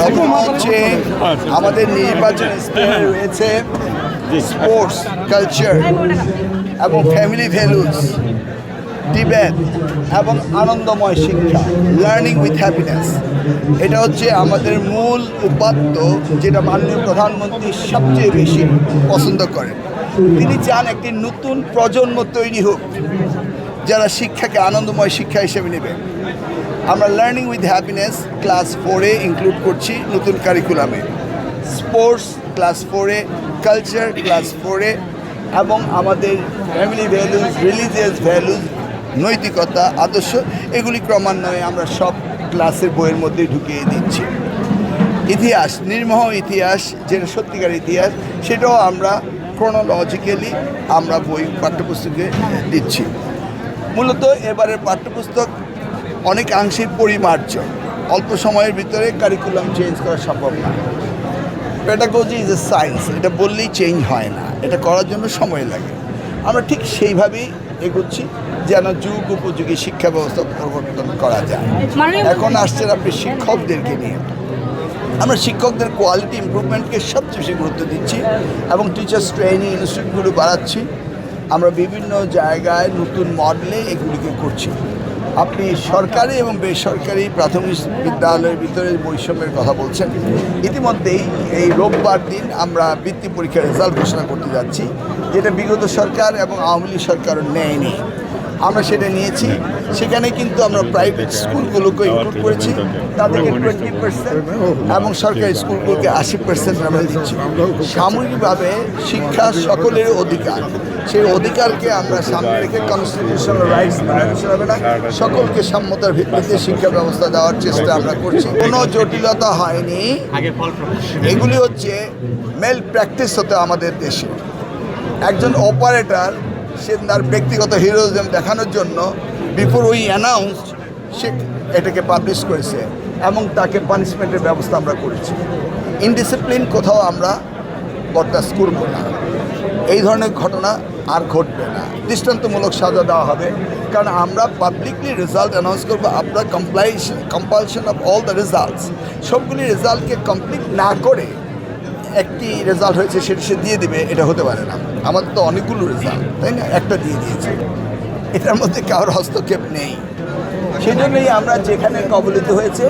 হচ্ছে আমাদের নির্বাচন স্পেয়ারে রয়েছে স্পোর্টস কালচার এবং ফ্যামিলি ভ্যালুস, ডিবেট এবং আনন্দময় শিক্ষা, লার্নিং উইথ হ্যাপিনেস। এটা হচ্ছে আমাদের মূল উপাত্ত, যেটা মাননীয় প্রধানমন্ত্রী সবচেয়ে বেশি পছন্দ করেন। তিনি চান একটি নতুন প্রজন্ম তৈরি হোক যারা শিক্ষাকে আনন্দময় শিক্ষা হিসেবে নেবে। আমরা লার্নিং উইথ হ্যাপিনেস ক্লাস 4-এ ইনক্লুড করছি নতুন কারিকুলামে, স্পোর্টস ক্লাস 4-এ, কালচার ক্লাস 4-এ, এবং আমাদের ফ্যামিলি ভ্যালুজ, রিলিজিয়াস ভ্যালুজ, নৈতিকতা, আদর্শ, এগুলি ক্রমান্বয়ে আমরা সব ক্লাসের বইয়ের মধ্যে ঢুকিয়ে দিচ্ছি। ইতিহাস, নির্মোহ ইতিহাস, যেটা সত্যিকার ইতিহাস, সেটাও আমরা ক্রোনোলজিক্যালি আমরা বই পাঠ্যপুস্তকে দিচ্ছি। মূলত এবারের পাঠ্যপুস্তক অনেকাংশেই পরিমার্য, অল্প সময়ের ভিতরে কারিকুলাম চেঞ্জ করা সম্ভব না। পেডাগজি ইজ এ সায়েন্স, এটা বললেই চেঞ্জ হয় না, এটা করার জন্য সময় লাগে। আমরা ঠিক সেইভাবেই এগোচ্ছি যেন যুগ উপযোগী শিক্ষা ব্যবস্থা পরিবর্তন করা যায়। এখন আসছেন আপনি শিক্ষকদেরকে নিয়ে। আমরা শিক্ষকদের কোয়ালিটি ইমপ্রুভমেন্টকে সবচেয়ে বেশি গুরুত্ব দিচ্ছি এবং টিচার্স ট্রেনিং ইনস্টিটিউটগুলো বাড়াচ্ছি। আমরা বিভিন্ন জায়গায় নতুন মডেলে এগুলিকে করছি। আপনি সরকারি এবং বেসরকারি প্রাথমিক বিদ্যালয়ের ভিতরে বৈষম্যের কথা বলছেন। ইতিমধ্যেই এই রোববার দিন আমরা বৃত্তি পরীক্ষার রেজাল্ট ঘোষণা করতে যাচ্ছি, যেটা বিগত সরকার এবং আওয়ামী লীগ সরকারও নেয়নি। আমরা সেটা নিয়েছি। সেখানে কিন্তু আমরা প্রাইভেট স্কুলগুলোকে ইনক্লুড করেছি, তাদেরকে 20% এবং সরকারি স্কুলগুলোকে 80% আমরা দিচ্ছি। সামগ্রিকভাবে শিক্ষা সকলের অধিকার, সেই অধিকারকে আমরা সামনে রেখে কনস্টিটিউশনাল রাইটস হবে না, সকলকে সম্মতার ভিত্তিতে শিক্ষা ব্যবস্থা দেওয়ার চেষ্টা আমরা করছি। কোনো জটিলতা হয়নি। এগুলি হচ্ছে মেল প্র্যাকটিস হতে আমাদের দেশে। একজন অপারেটর সে তার ব্যক্তিগত হিরোইজম দেখানোর জন্য বিফোর উই অ্যানাউন্স সে এটাকে পাবলিশ করেছে এবং তাকে পানিশমেন্টের ব্যবস্থা আমরা করেছি। ইনডিসিপ্লিন কোথাও আমরা বরদাস্ত করব না। এই ধরনের ঘটনা আর ঘটবে না, দৃষ্টান্তমূলক সাজা দেওয়া হবে। কারণ আমরা পাবলিকলি রেজাল্ট অ্যানাউন্স করবো। আপনার compulsion of all the results, সবগুলি রেজাল্টকে কমপ্লিট না করে একটি রেজাল্ট হয়েছে সেটা সে দিয়ে দিবে, এটা হতে পারে না। আমাদের তো অনেকগুলো রেজাল্ট, তাই না? একটা দিয়ে দিয়েছে, এটার মধ্যে কারোর হস্তক্ষেপ নেই। সেই জন্যই আমরা যেখানে কবলিত হয়েছে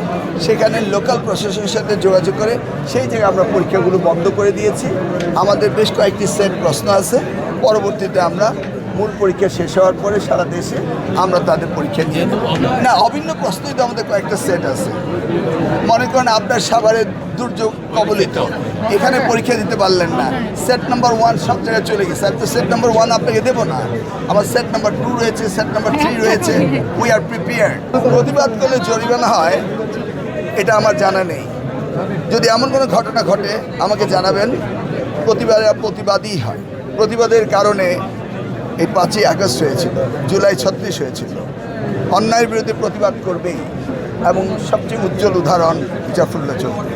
সেখানে লোকাল প্রশাসনের সাথে যোগাযোগ করে সেই জায়গায় আমরা পরীক্ষাগুলো বন্ধ করে দিয়েছি। আমাদের বেশ কয়েকটি সেট প্রশ্ন আছে, পরবর্তীতে আমরা মূল পরীক্ষা শেষ হওয়ার পরে সারা দেশে আমরা তাদের পরীক্ষা নিয়ে নেব। না, অভিন্ন প্রশ্নই তো আমাদের কয়েকটা সেট আছে। মনে করেন আপনার সাভারের দুর্যোগ কবলিত, এখানে পরীক্ষা দিতে পারলেন না, সেট নাম্বার 1 সব জায়গায় চলে গেছে। আমি তো সেট নাম্বার 1 আপনাকে দেবো না, আমার সেট নাম্বার 2 রয়েছে, সেট নাম্বার 3 রয়েছে। We are prepared. প্রতিবাদ করলে জরিমানা হয়, এটা আমার জানা নেই। যদি এমন কোনো ঘটনা ঘটে আমাকে জানাবেন। প্রতিবাদই হয়। প্রতিবাদের কারণে এই 5ই আগস্ট হয়েছিল, জুলাই 36 হয়েছিল। অন্যায়ের বিরুদ্ধে প্রতিবাদ করবেই, এবং সবচেয়ে উজ্জ্বল উদাহরণ জাফরুল্লাহ চৌধুরী।